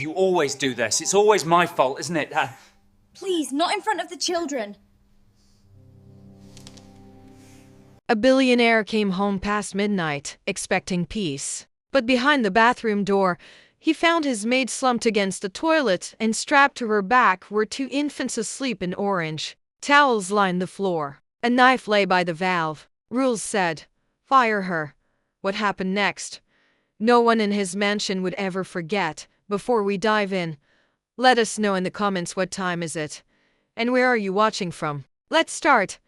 You always do this. It's always my fault, isn't it? Please, not in front of the children. A billionaire came home past midnight, expecting peace. But behind the bathroom door, he found his maid slumped against the toilet, and strapped to her back were two infants asleep in orange. Towels lined the floor. A knife lay by the valve. Rules said, "Fire her." What happened next? No one in his mansion would ever forget. Before we dive in, let us know in the comments what time is it, and where are you watching from. Let's start.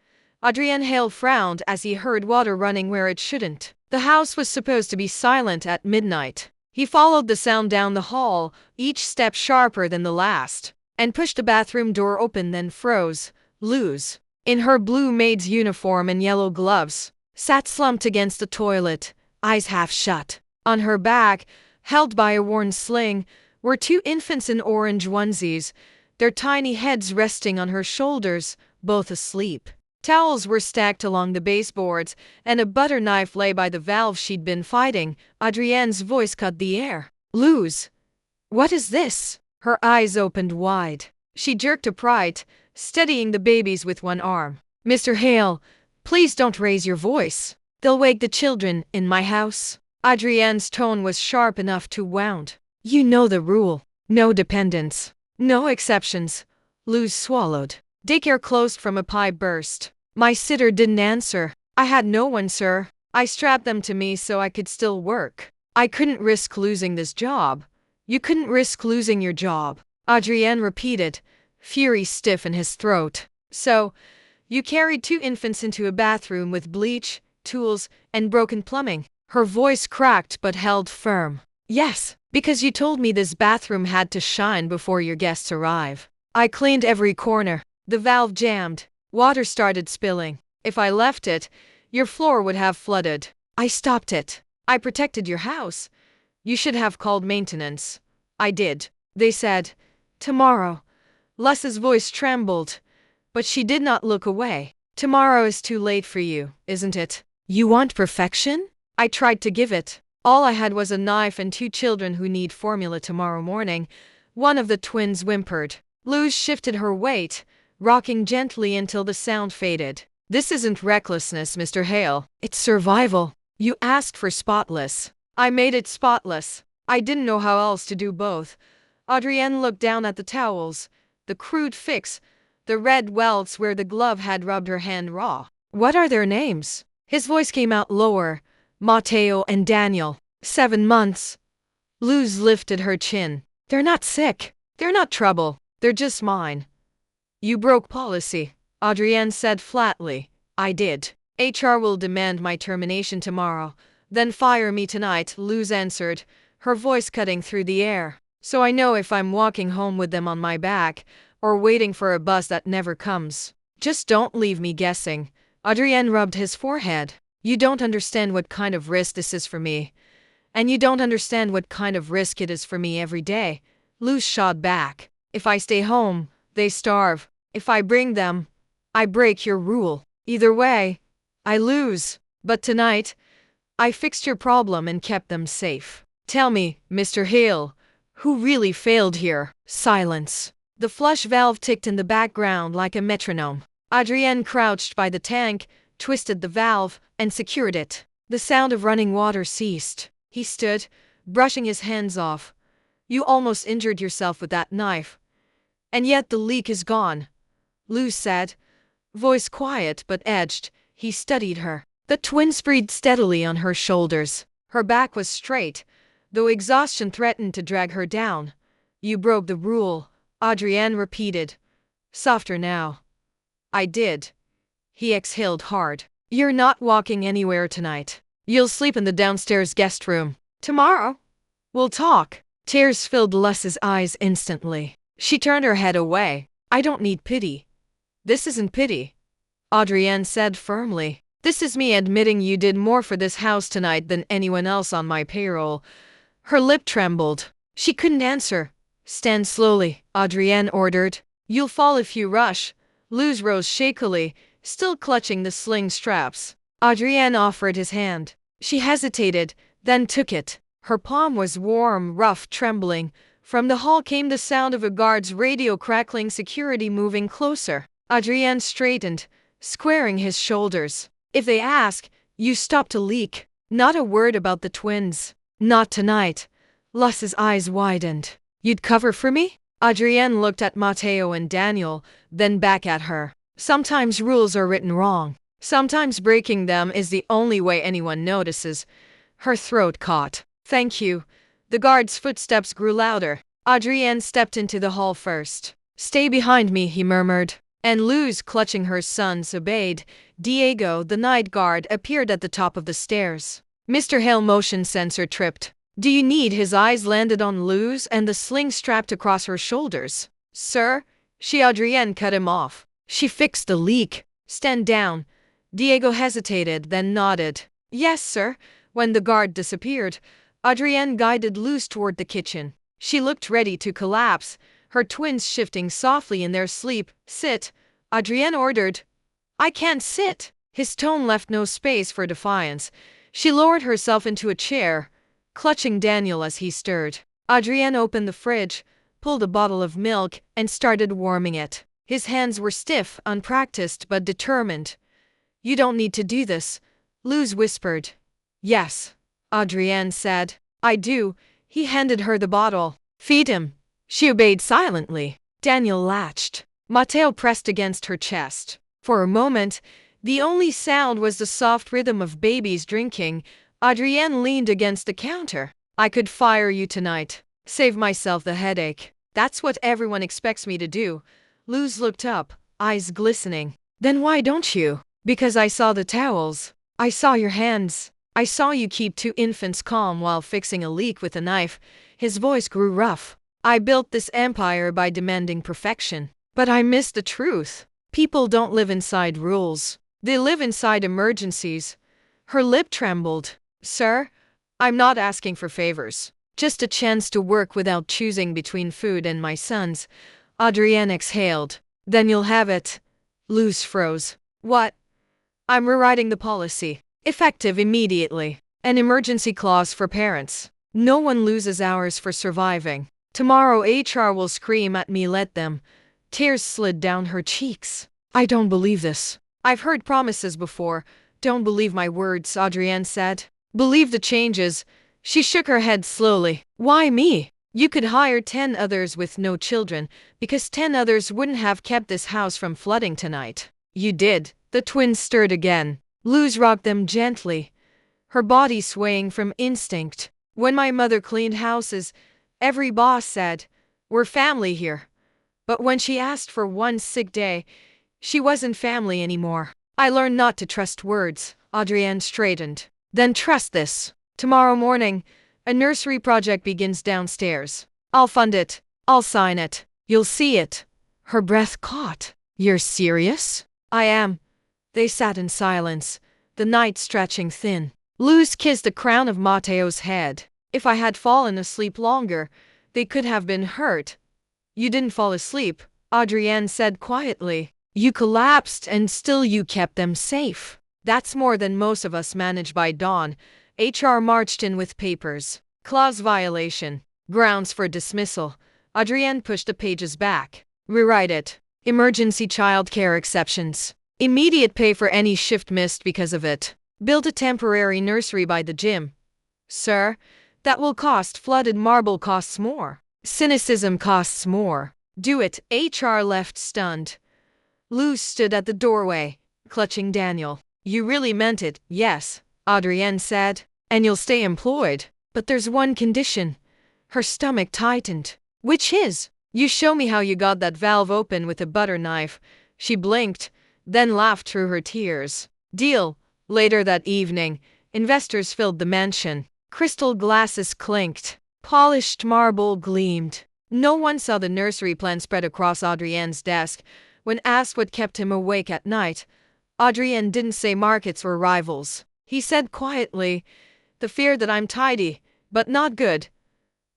Adrien Hale frowned as he heard water running where it shouldn't. The house was supposed to be silent at midnight. He followed the sound down the hall, each step sharper than the last, and pushed the bathroom door open, then froze. Luz, in her blue maid's uniform and yellow gloves, sat slumped against the toilet, eyes half shut. On her back, held by a worn sling, were two infants in orange onesies, their tiny heads resting on her shoulders, both asleep. Towels were stacked along the baseboards, and a butter knife lay by the valve she'd been fighting. Adrienne's voice cut the air. "Luz, what is this?" Her eyes opened wide. She jerked upright, steadying the babies with one arm. "Mr. Hale, please don't raise your voice. They'll wake the children in my house." Adrienne's tone was sharp enough to wound. "You know the rule. No dependents. No exceptions." Luz swallowed. "Daycare closed from a pie burst. My sitter didn't answer. I had no one, sir. I strapped them to me so I could still work. I couldn't risk losing this job." "You couldn't risk losing your job," Adrienne repeated, fury stiff in his throat. "So, you carried two infants into a bathroom with bleach, tools, and broken plumbing." Her voice cracked but held firm. "Yes, because you told me this bathroom had to shine before your guests arrive. I cleaned every corner." The valve jammed. Water started spilling. "If I left it, your floor would have flooded. I stopped it. I protected your house. You should have called maintenance." "I did. They said, 'Tomorrow.'" Luz's voice trembled, but she did not look away. "Tomorrow is too late for you, isn't it? You want perfection? I tried to give it. All I had was a knife and two children who need formula tomorrow morning." One of the twins whimpered. Luz shifted her weight, rocking gently until the sound faded. "This isn't recklessness, Mr. Hale. It's survival. You asked for spotless. I made it spotless. I didn't know how else to do both." Adrienne looked down at the towels, the crude fix, the red welts where the glove had rubbed her hand raw. "What are their names?" His voice came out lower. "Matteo and Daniel. 7 months." Luz lifted her chin. "They're not sick. They're not trouble. They're just mine." "You broke policy," Adrienne said flatly. "I did. HR will demand my termination tomorrow, then fire me tonight," Luz answered, her voice cutting through the air. "So I know if I'm walking home with them on my back, or waiting for a bus that never comes. Just don't leave me guessing." Adrienne rubbed his forehead. "You don't understand what kind of risk this is for me. And you don't understand what kind of risk it is for me every day." Luz shot back. "If I stay home, they starve. If I bring them, I break your rule. Either way, I lose. But tonight, I fixed your problem and kept them safe. Tell me, Mr. Hale, who really failed here?" Silence. The flush valve ticked in the background like a metronome. Adrienne crouched by the tank, twisted the valve, and secured it. The sound of running water ceased. He stood, brushing his hands off. "You almost injured yourself with that knife. And yet the leak is gone," Luz said, voice quiet but edged. He studied her. The twins breathed steadily on her shoulders. Her back was straight, though exhaustion threatened to drag her down. "You broke the rule," Adrienne repeated, softer now. "I did." He exhaled hard. "You're not walking anywhere tonight. You'll sleep in the downstairs guest room. Tomorrow, we'll talk." Tears filled Luz's eyes instantly. She turned her head away. "I don't need pity." "This isn't pity," Adrienne said firmly. "This is me admitting you did more for this house tonight than anyone else on my payroll." Her lip trembled. She couldn't answer. "Stand slowly," Adrienne ordered. "You'll fall if you rush." Luz rose shakily, still clutching the sling straps. Adrienne offered his hand. She hesitated, then took it. Her palm was warm, rough, trembling, From the hall came the sound of a guard's radio crackling, security moving closer. Adrien straightened, squaring his shoulders. If they ask, you stopped a leak. Not a word about the twins. Not tonight. Lus's eyes widened. You'd cover for me? Adrien looked at Matteo and Daniel, then back at her. Sometimes rules are written wrong. Sometimes breaking them is the only way anyone notices. Her throat caught. Thank you. The guard's footsteps grew louder. Adrien stepped into the hall first. Stay behind me, he murmured. And Luz, clutching her sons, obeyed. Diego, the night guard, appeared at the top of the stairs. Mr. Hale motion sensor tripped. Do you need? His eyes landed on Luz and the sling strapped across her shoulders. Sir? Adrien cut him off. She fixed the leak. Stand down. Diego hesitated, then nodded. Yes, sir. When the guard disappeared, Adrien guided Luz toward the kitchen. She looked ready to collapse, her twins shifting softly in their sleep. Sit, Adrien ordered. I can't sit. His tone left no space for defiance. She lowered herself into a chair, clutching Daniel as he stirred. Adrien opened the fridge, pulled a bottle of milk, and started warming it. His hands were stiff, unpracticed, but determined. You don't need to do this, Luz whispered. Yes, Adrien said. I do. He handed her the bottle. Feed him. She obeyed silently. Daniel latched. Matteo pressed against her chest. For a moment, the only sound was the soft rhythm of babies drinking. Adrien leaned against the counter. I could fire you tonight. Save myself the headache. That's what everyone expects me to do. Luz looked up, eyes glistening. Then why don't you? Because I saw the towels. I saw your hands. I saw you keep two infants calm while fixing a leak with a knife. His voice grew rough. I built this empire by demanding perfection. But I missed the truth. People don't live inside rules. They live inside emergencies. Her lip trembled. Sir, I'm not asking for favors. Just a chance to work without choosing between food and my sons. Adrien exhaled. Then you'll have it. Luz froze. What? I'm rewriting the policy. Effective immediately. An emergency clause for parents. No one loses hours for surviving. Tomorrow HR will scream at me, let them. Tears slid down her cheeks. I don't believe this. I've heard promises before. Don't believe my words, Adrien said. Believe the changes. She shook her head slowly. Why me? You could hire 10 others with no children, because 10 others wouldn't have kept this house from flooding tonight. You did. The twins stirred again. Luz rocked them gently, her body swaying from instinct. When my mother cleaned houses, every boss said, we're family here. But when she asked for one sick day, she wasn't family anymore. I learned not to trust words. Adrien straightened. Then trust this. Tomorrow morning, a nursery project begins downstairs. I'll fund it. I'll sign it. You'll see it. Her breath caught. You're serious? I am. They sat in silence, the night stretching thin. Luz kissed the crown of Matteo's head. If I had fallen asleep longer, they could have been hurt. You didn't fall asleep, Adrien said quietly. You collapsed and still you kept them safe. That's more than most of us manage by dawn. HR marched in with papers. Clause violation. Grounds for dismissal. Adrien pushed the pages back. Rewrite it. Emergency childcare exceptions. Immediate pay for any shift missed because of it. Build a temporary nursery by the gym. Sir, that will cost. Flooded marble costs more. Cynicism costs more. Do it. HR left stunned. Luz stood at the doorway, clutching Daniel. You really meant it, yes, Adrien said. And you'll stay employed. But there's one condition. Her stomach tightened. Which is? You show me how you got that valve open with a butter knife. She blinked, then laughed through her tears. Deal. Later that evening, investors filled the mansion. Crystal glasses clinked. Polished marble gleamed. No one saw the nursery plan spread across Adrien's desk. When asked what kept him awake at night, Adrien didn't say markets or rivals. He said quietly, the fear that I'm tidy, but not good.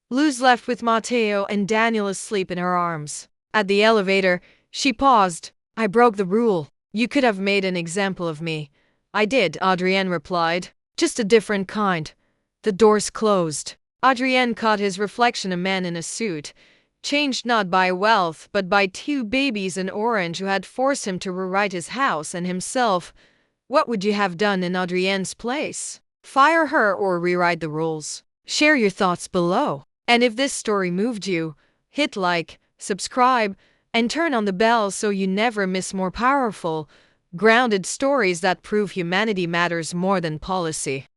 Luz left with Matteo and Daniel asleep in her arms. At the elevator, she paused. I broke the rule. You could have made an example of me. I did, Adrien replied. Just a different kind. The doors closed. Adrien caught his reflection, a man in a suit, changed not by wealth but by two babies in orange who had forced him to rewrite his house and himself. What would you have done in Adrienne's place? Fire her or rewrite the rules? Share your thoughts below. And if this story moved you, hit like, subscribe, and turn on the bell so you never miss more powerful, grounded stories that prove humanity matters more than policy.